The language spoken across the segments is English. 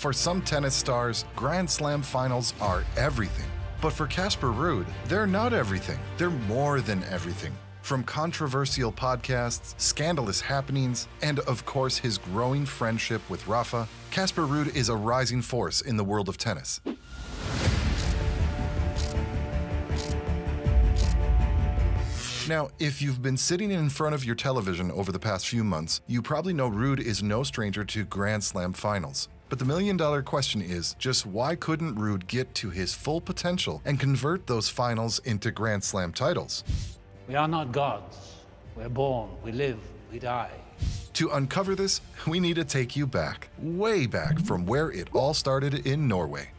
For some tennis stars, Grand Slam finals are everything. But for Casper Ruud, they're not everything. They're more than everything. From controversial podcasts, scandalous happenings, and of course his growing friendship with Rafa, Casper Ruud is a rising force in the world of tennis. Now, if you've been sitting in front of your television over the past few months, you probably know Ruud is no stranger to Grand Slam finals. But the million-dollar question is, just why couldn't Ruud get to his full potential and convert those finals into Grand Slam titles? We are not gods. We're born, we live, we die. To uncover this, we need to take you back, way back from where it all started in Norway.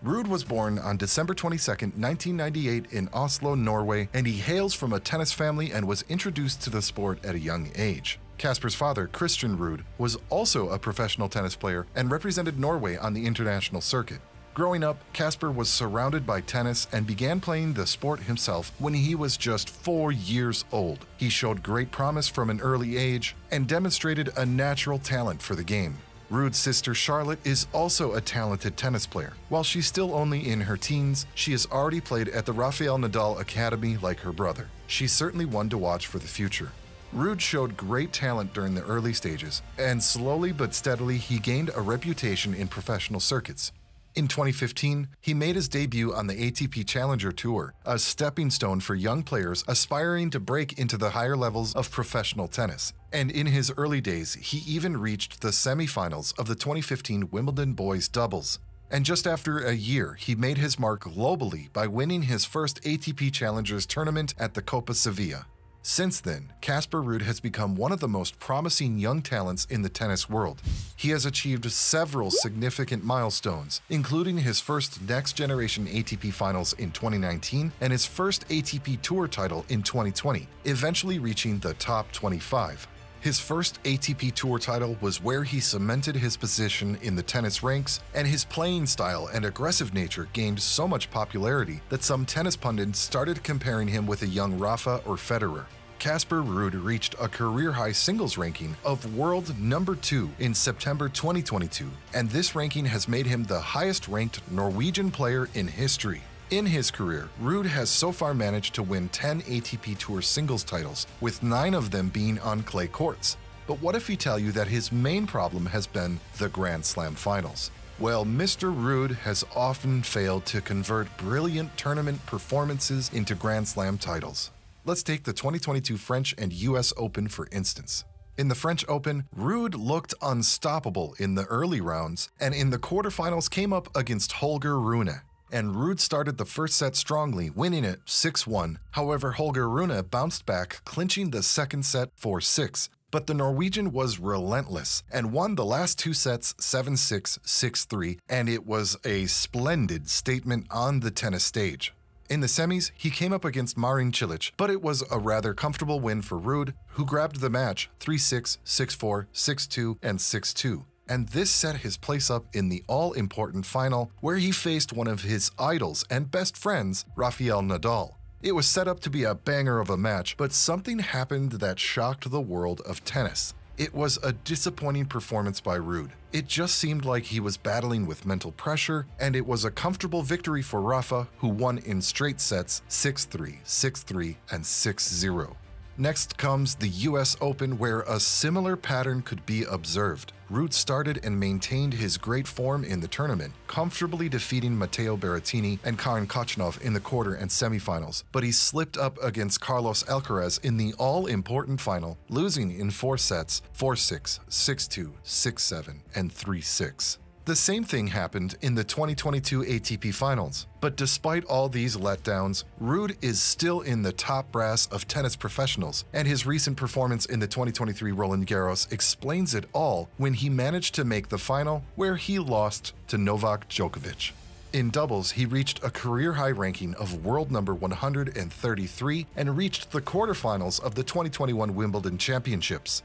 Ruud was born on December 22, 1998 in Oslo, Norway, and he hails from a tennis family and was introduced to the sport at a young age. Casper's father, Christian Ruud, was also a professional tennis player and represented Norway on the international circuit. Growing up, Casper was surrounded by tennis and began playing the sport himself when he was just 4 years old. He showed great promise from an early age and demonstrated a natural talent for the game. Ruud's sister Charlotte is also a talented tennis player. While she's still only in her teens, she has already played at the Rafael Nadal Academy like her brother. She's certainly one to watch for the future. Ruud showed great talent during the early stages, and slowly but steadily he gained a reputation in professional circuits. In 2015, he made his debut on the ATP Challenger Tour, a stepping stone for young players aspiring to break into the higher levels of professional tennis. And in his early days, he even reached the semifinals of the 2015 Wimbledon boys doubles. And just after a year, he made his mark globally by winning his first ATP Challengers tournament at the Copa Sevilla. Since then, Casper Ruud has become one of the most promising young talents in the tennis world. He has achieved several significant milestones, including his first next-generation ATP finals in 2019 and his first ATP Tour title in 2020, eventually reaching the top 25. His first ATP Tour title was where he cemented his position in the tennis ranks, and his playing style and aggressive nature gained so much popularity that some tennis pundits started comparing him with a young Rafa or Federer. Casper Ruud reached a career-high singles ranking of world number 2 in September 2022, and this ranking has made him the highest-ranked Norwegian player in history. In his career, Ruud has so far managed to win 10 ATP Tour singles titles, with 9 of them being on clay courts. But what if we tell you that his main problem has been the Grand Slam finals? Well, Mr. Ruud has often failed to convert brilliant tournament performances into Grand Slam titles. Let's take the 2022 French and US Open for instance. In the French Open, Ruud looked unstoppable in the early rounds, and in the quarterfinals came up against Holger Rune. And Ruud started the first set strongly, winning it 6-1. However, Holger Rune bounced back, clinching the second set 4-6. But the Norwegian was relentless and won the last 2 sets 7-6, 6-3, and it was a splendid statement on the tennis stage. In the semis, he came up against Marin Cilic, but it was a rather comfortable win for Ruud, who grabbed the match 3-6, 6-4, 6-2, and 6-2. And this set his place up in the all-important final, where he faced one of his idols and best friends, Rafael Nadal. It was set up to be a banger of a match, but something happened that shocked the world of tennis. It was a disappointing performance by Ruud. It just seemed like he was battling with mental pressure, and it was a comfortable victory for Rafa, who won in straight sets 6-3, 6-3, and 6-0. Next comes the US Open, where a similar pattern could be observed. Ruud started and maintained his great form in the tournament, comfortably defeating Matteo Berrettini and Karen Khachanov in the quarter and semifinals, but he slipped up against Carlos Alcaraz in the all-important final, losing in 4 sets 4-6, 6-2, 6-7, and 3-6. The same thing happened in the 2022 ATP Finals. But despite all these letdowns, Ruud is still in the top brass of tennis professionals, and his recent performance in the 2023 Roland Garros explains it all when he managed to make the final, where he lost to Novak Djokovic. In doubles, he reached a career-high ranking of world number 133 and reached the quarterfinals of the 2021 Wimbledon Championships.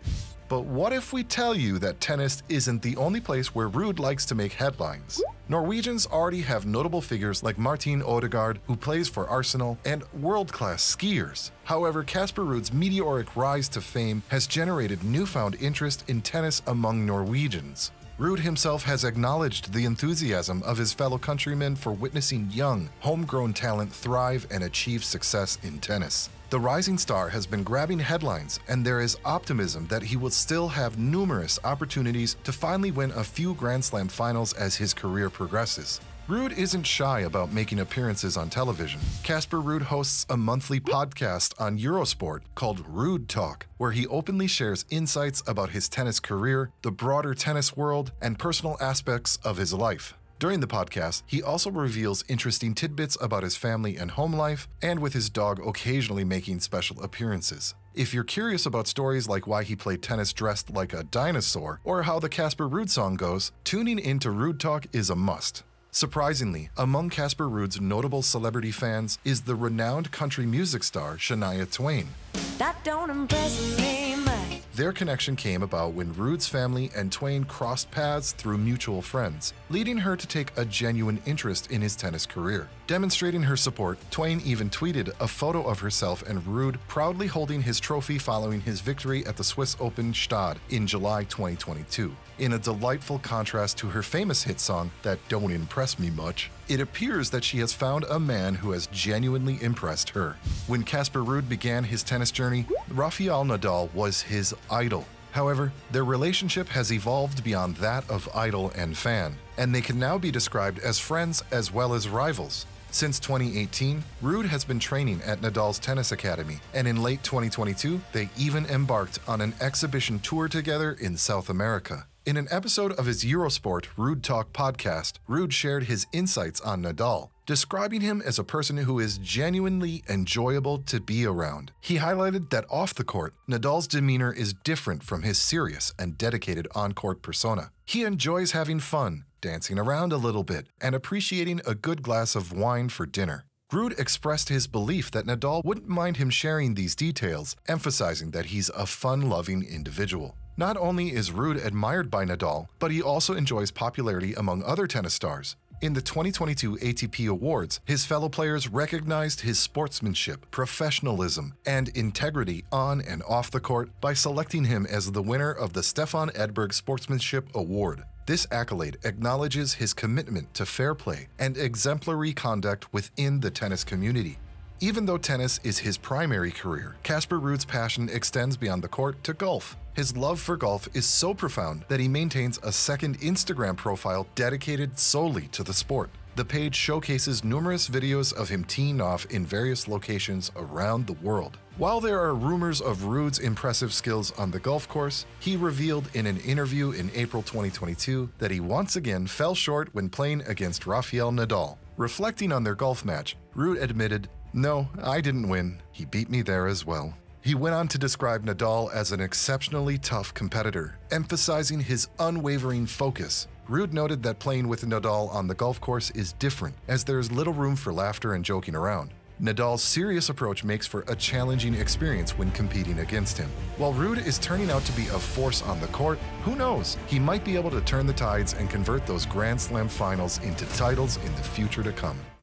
But what if we tell you that tennis isn't the only place where Ruud likes to make headlines? Norwegians already have notable figures like Martin Odegaard, who plays for Arsenal, and world-class skiers. However, Casper Ruud's meteoric rise to fame has generated newfound interest in tennis among Norwegians. Ruud himself has acknowledged the enthusiasm of his fellow countrymen for witnessing young, homegrown talent thrive and achieve success in tennis. The rising star has been grabbing headlines, and there is optimism that he will still have numerous opportunities to finally win a few Grand Slam finals as his career progresses. Ruud isn't shy about making appearances on television. Casper Ruud hosts a monthly podcast on Eurosport called Ruud Talk, where he openly shares insights about his tennis career, the broader tennis world, and personal aspects of his life. During the podcast, he also reveals interesting tidbits about his family and home life, and with his dog occasionally making special appearances. If you're curious about stories like why he played tennis dressed like a dinosaur, or how the Casper Ruud song goes, tuning into Ruud Talk is a must. Surprisingly, among Casper Ruud's notable celebrity fans is the renowned country music star Shania Twain. That don't impress me much. Their connection came about when Ruud's family and Twain crossed paths through mutual friends, leading her to take a genuine interest in his tennis career. Demonstrating her support, Twain even tweeted a photo of herself and Ruud proudly holding his trophy following his victory at the Swiss Open Stade in July 2022. In a delightful contrast to her famous hit song, That Don't Impress Me Much, it appears that she has found a man who has genuinely impressed her. When Casper Ruud began his tennis journey, Rafael Nadal was his idol. However, their relationship has evolved beyond that of idol and fan, and they can now be described as friends as well as rivals. Since 2018, Ruud has been training at Nadal's tennis academy, and in late 2022, they even embarked on an exhibition tour together in South America. In an episode of his Eurosport Ruud Talk podcast, Ruud shared his insights on Nadal, describing him as a person who is genuinely enjoyable to be around. He highlighted that off the court, Nadal's demeanor is different from his serious and dedicated on-court persona. He enjoys having fun, dancing around a little bit, and appreciating a good glass of wine for dinner. Ruud expressed his belief that Nadal wouldn't mind him sharing these details, emphasizing that he's a fun-loving individual. Not only is Ruud admired by Nadal, but he also enjoys popularity among other tennis stars. In the 2022 ATP Awards, his fellow players recognized his sportsmanship, professionalism, and integrity on and off the court by selecting him as the winner of the Stefan Edberg Sportsmanship Award. This accolade acknowledges his commitment to fair play and exemplary conduct within the tennis community. Even though tennis is his primary career, Casper Ruud's passion extends beyond the court to golf. His love for golf is so profound that he maintains a second Instagram profile dedicated solely to the sport. The page showcases numerous videos of him teeing off in various locations around the world. While there are rumors of Ruud's impressive skills on the golf course, he revealed in an interview in April 2022 that he once again fell short when playing against Rafael Nadal. Reflecting on their golf match, Ruud admitted, "No, I didn't win. He beat me there as well." He went on to describe Nadal as an exceptionally tough competitor, emphasizing his unwavering focus. Ruud noted that playing with Nadal on the golf course is different, as there is little room for laughter and joking around. Nadal's serious approach makes for a challenging experience when competing against him. While Ruud is turning out to be a force on the court, who knows? He might be able to turn the tides and convert those Grand Slam finals into titles in the future to come.